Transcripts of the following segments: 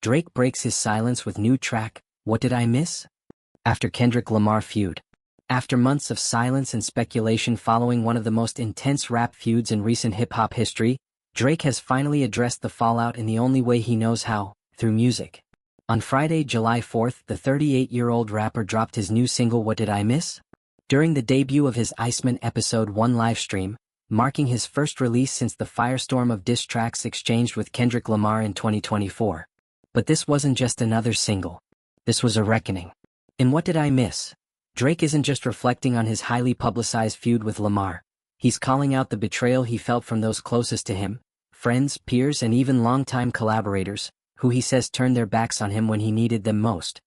Drake breaks his silence with new track, What Did I Miss? After Kendrick Lamar feud. After months of silence and speculation following one of the most intense rap feuds in recent hip-hop history, Drake has finally addressed the fallout in the only way he knows how, through music. On Friday, July 4th, the 38-year-old rapper dropped his new single What Did I Miss? During the debut of his Iceman Episode 1 livestream, marking his first release since the firestorm of diss tracks exchanged with Kendrick Lamar in 2024. But this wasn't just another single. This was a reckoning. In What Did I Miss? Drake isn't just reflecting on his highly publicized feud with Lamar. He's calling out the betrayal he felt from those closest to him, friends, peers, and even longtime collaborators, who he says turned their backs on him when he needed them most.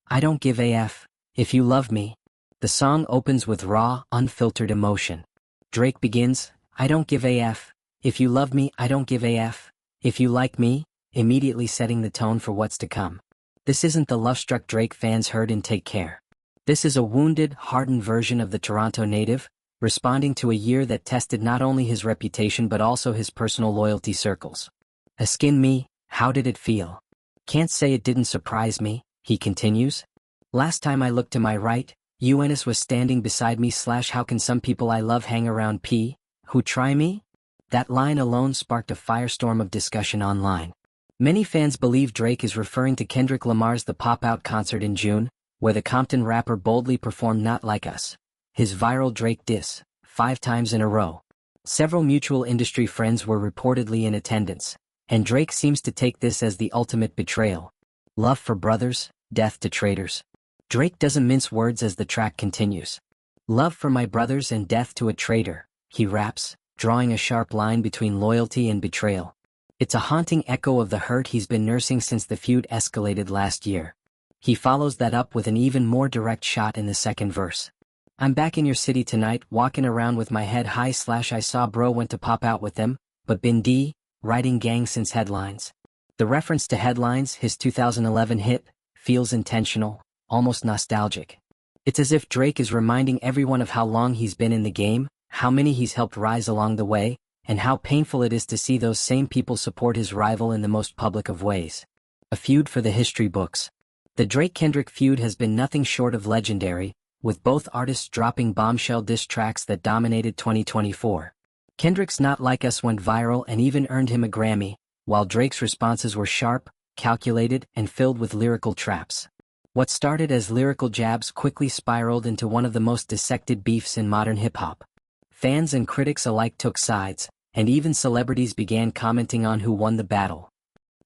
I don't give a f if you love me. The song opens with raw, unfiltered emotion. Drake begins, I don't give a f if you love me, I don't give a f if you like me, immediately setting the tone for what's to come. This isn't the love-struck Drake fans heard in Take Care. This is a wounded, hardened version of the Toronto native, responding to a year that tested not only his reputation but also his personal loyalty circles. Askin me, how did it feel? Can't say it didn't surprise me, he continues. Last time I looked to my right, UNS was standing beside me / how can some people I love hang around P, who try me? That line alone sparked a firestorm of discussion online. Many fans believe Drake is referring to Kendrick Lamar's The Pop Out concert in June, where the Compton rapper boldly performed Not Like Us, his viral Drake diss, 5 times in a row. Several mutual industry friends were reportedly in attendance, and Drake seems to take this as the ultimate betrayal. Love for brothers, death to traitors. Drake doesn't mince words as the track continues. Love for my brothers and death to a traitor, he raps, drawing a sharp line between loyalty and betrayal. It's a haunting echo of the hurt he's been nursing since the feud escalated last year. He follows that up with an even more direct shot in the second verse. I'm back in your city tonight, walking around with my head high / I saw bro went to pop out with them, but been D, writing gang since headlines. The reference to Headlines, his 2011 hit, feels intentional, almost nostalgic. It's as if Drake is reminding everyone of how long he's been in the game, how many he's helped rise along the way, and how painful it is to see those same people support his rival in the most public of ways. A feud for the history books. The Drake-Kendrick feud has been nothing short of legendary, with both artists dropping bombshell diss tracks that dominated 2024. Kendrick's Not Like Us went viral and even earned him a Grammy, while Drake's responses were sharp, calculated, and filled with lyrical traps. What started as lyrical jabs quickly spiraled into one of the most dissected beefs in modern hip-hop. Fans and critics alike took sides, and even celebrities began commenting on who won the battle.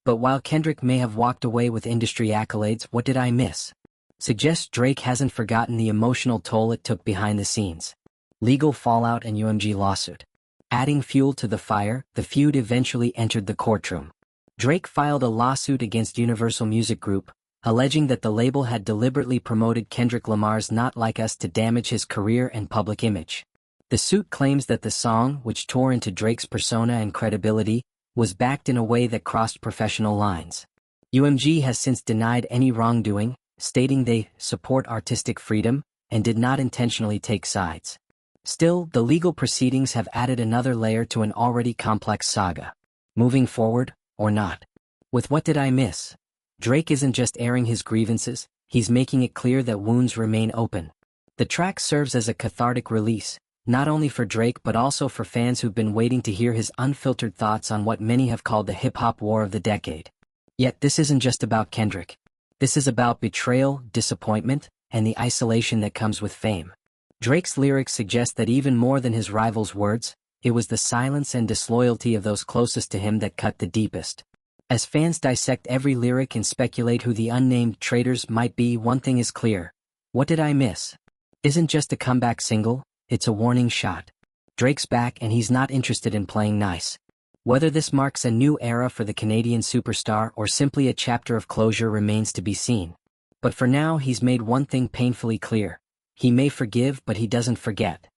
But while Kendrick may have walked away with industry accolades, What Did I Miss? Suggests Drake hasn't forgotten the emotional toll it took behind the scenes. Legal fallout and UMG lawsuit. Adding fuel to the fire, the feud eventually entered the courtroom. Drake filed a lawsuit against Universal Music Group, alleging that the label had deliberately promoted Kendrick Lamar's Not Like Us to damage his career and public image. The suit claims that the song, which tore into Drake's persona and credibility, was backed in a way that crossed professional lines. UMG has since denied any wrongdoing, stating they support artistic freedom and did not intentionally take sides. Still, the legal proceedings have added another layer to an already complex saga. Moving forward, or not? With What Did I Miss? Drake isn't just airing his grievances, he's making it clear that wounds remain open. The track serves as a cathartic release, not only for Drake but also for fans who've been waiting to hear his unfiltered thoughts on what many have called the hip-hop war of the decade. Yet this isn't just about Kendrick. This is about betrayal, disappointment, and the isolation that comes with fame. Drake's lyrics suggest that even more than his rivals' words, it was the silence and disloyalty of those closest to him that cut the deepest. As fans dissect every lyric and speculate who the unnamed traitors might be, one thing is clear. What Did I Miss? Isn't just a comeback single, it's a warning shot. Drake's back and he's not interested in playing nice. Whether this marks a new era for the Canadian superstar or simply a chapter of closure remains to be seen. But for now he's made one thing painfully clear. He may forgive but he doesn't forget.